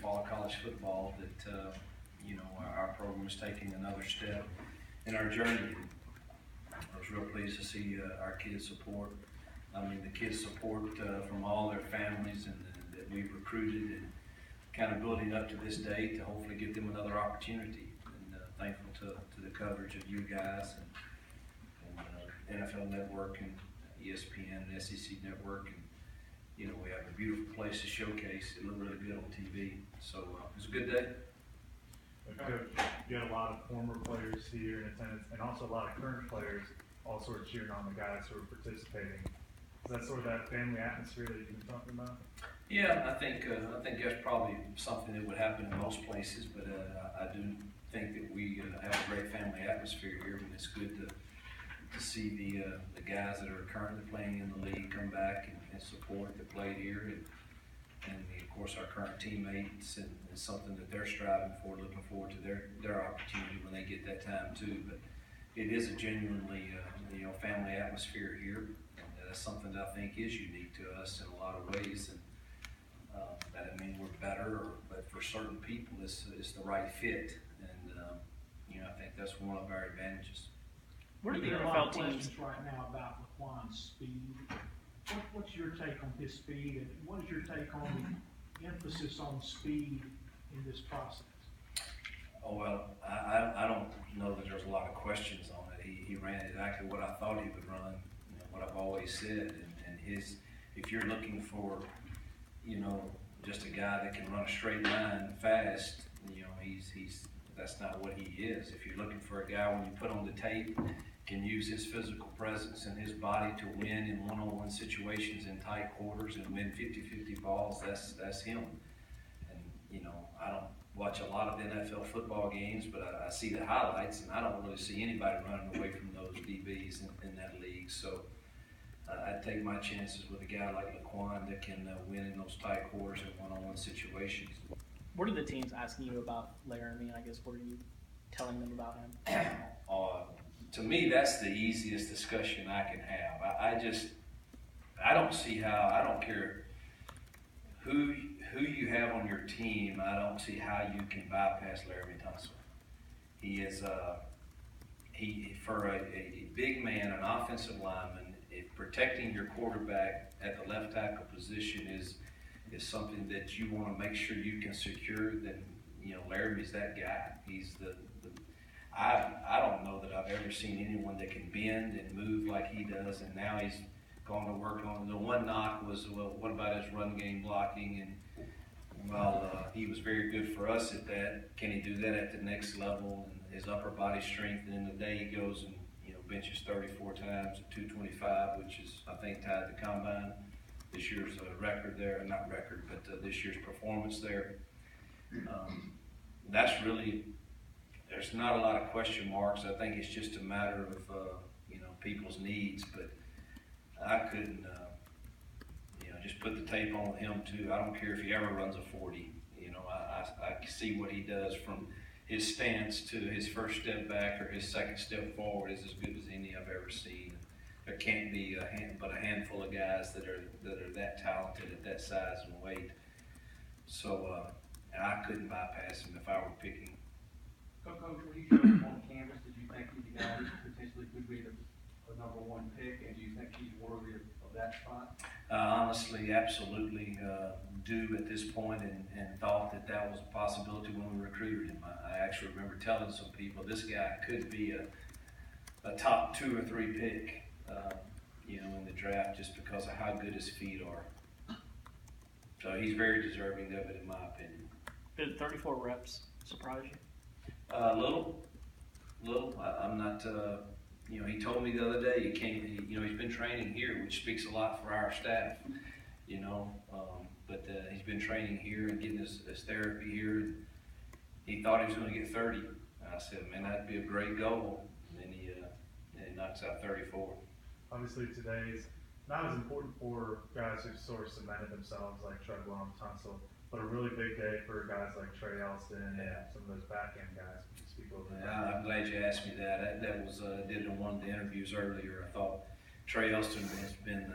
fall of college football that, our program is taking another step in our journey. I was real pleased to see our kids support. The kids support from all their families and that we've recruited, and kind of building up to this day to hopefully give them another opportunity. And thankful to the coverage of you guys and NFL Network and ESPN and SEC Network. And we have a beautiful place to showcase. It looked really good on TV. So it was a good day. You had a lot of former players here in attendance, and also a lot of current players all sort of cheering on the guys who are participating. Is that sort of that family atmosphere that you've been talking about? Yeah, I think that's probably something that would happen in most places, but I do think that we have a great family atmosphere here, and it's good to see the guys that are currently playing in the league come back and support that played here, and of course our current teammates, and it's something that they're striving for, looking forward to their opportunity when they get that time too. But it is a genuinely family atmosphere here, and that's something that I think is unique to us in a lot of ways. And that doesn't mean we're better, but for certain people it's the right fit, and I think that's one of our advantages. What are the NFL teams right now about Laquon's speed? What's your take on his speed, and what is your take on the emphasis on speed in this process? Oh, well, I don't know that there's a lot of questions on it. He ran exactly what I thought he would run, what I've always said. And if you're looking for, just a guy that can run a straight line fast, that's not what he is. If you're looking for a guy, when you put on the tape, can use his physical presence and his body to win in one-on-one situations in tight quarters and win 50-50 balls, that's him. And, I don't watch a lot of NFL football games, but I see the highlights, and I don't really see anybody running away from those DBs in that league. So I'd take my chances with a guy like Laquon that can win in those tight quarters in one-on-one situations. What are the teams asking you about Laramie? I guess what are you telling them about him? To me, that's the easiest discussion I can have. I don't see how. I don't care who you have on your team. I don't see how you can bypass Laramie Tunsil. He is for a big man, an offensive lineman. If protecting your quarterback at the left tackle position is something that you want to make sure you can secure, then Laramie's that guy. He's I don't know that I've ever seen anyone that can bend and move like he does, and now he's going to work on. The one knock was, well, what about his run game blocking? And he was very good for us at that. Can he do that at the next level? And his upper body strength, and in the day he goes and benches 34 times at 225, which is, I think, tied the combine. This year's record there, not record, but this year's performance there. That's really, there's not a lot of question marks. I think it's just a matter of people's needs. But I couldn't, just put the tape on him too. I don't care if he ever runs a 40. I see what he does from his stance to his first step back or his second step forward is as good as any I've ever seen. There can't be but a handful of guys that are that talented at that size and weight. So I couldn't bypass him if I were picking. Coach, when you showed him on campus, did you think he's a guy who potentially could be the number one pick, and do you think he's worthy of that spot? Honestly, absolutely do at this point, and thought that was a possibility when we recruited him. I actually remember telling some people this guy could be a top 2 or 3 pick, in the draft, just because of how good his feet are. So he's very deserving of it, in my opinion. Did 34 reps surprise you? Little. I'm not. He told me the other day he's been training here, which speaks a lot for our staff. But he's been training here and getting his therapy here. And he thought he was going to get 30. And I said, man, that'd be a great goal. And then he knocks out 34. Obviously, today's not as important for guys who've sort of cemented themselves like Treadwell and Tunsil, but a really big day for guys like Trey Elston and some of those back-end guys. Can you speak over that? I'm glad you asked me that. That was did in one of the interviews earlier. I thought Trey Elston has been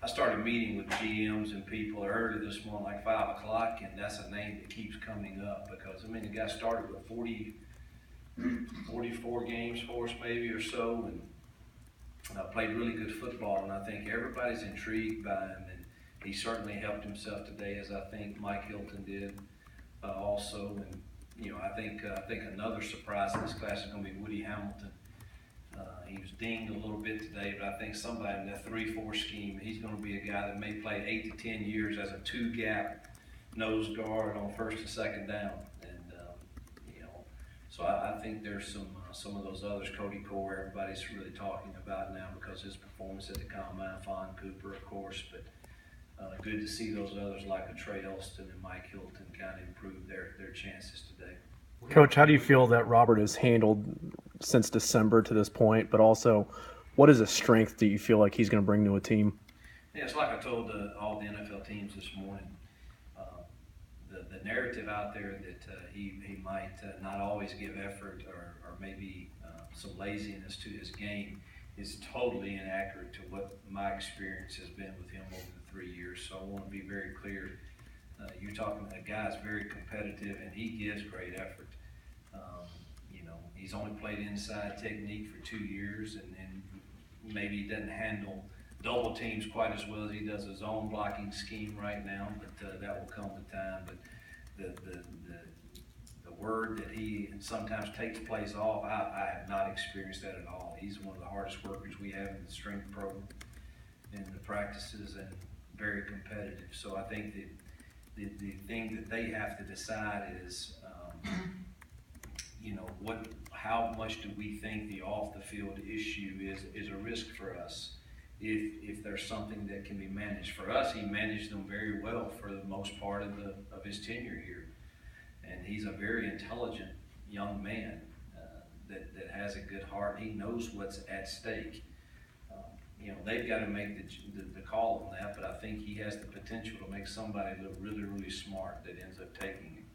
I started meeting with GMs and people early this morning, like 5 o'clock, and that's a name that keeps coming up because, I mean, the guy started with 44 games for us maybe or so, and played really good football, and I think everybody's intrigued by him, and he certainly helped himself today, as I think Mike Hilton did also, and I think another surprise in this class is going to be Woody Hamilton. He was dinged a little bit today, but I think somebody in that 3-4 scheme, he's going to be a guy that may play 8 to 10 years as a 2-gap nose guard on first and second down, and so I think there's some of those others. Cody Core, everybody's really talking about now because of his performance at the combine. Fawn Cooper, of course, but good to see those others like a Trey Elston and Mike Hilton kind of improve their chances today. Coach, how do you feel that Robert has handled since December to this point, but also what is a strength do you feel like he's going to bring to a team? Yeah, it's like I told all the NFL teams this morning. The narrative out there that he might not always give effort or maybe some laziness to his game is totally inaccurate to what my experience has been with him over the 3 years. So I want to be very clear. You're talking about a guy that's very competitive and he gives great effort. He's only played inside technique for 2 years, and maybe he doesn't handle double teams quite as well as he does his own blocking scheme right now, but that will come with time. But the word that he sometimes takes plays off, I have not experienced that at all. He's one of the hardest workers we have in the strength program and the practices, and very competitive. So I think that the thing that they have to decide is, how much do we think the off the field issue is a risk for us? If there's something that can be managed. For us, he managed them very well for the most part of his tenure here. And he's a very intelligent young man that has a good heart. He knows what's at stake. They've got to make the call on that, but I think he has the potential to make somebody look really, really smart that ends up taking him.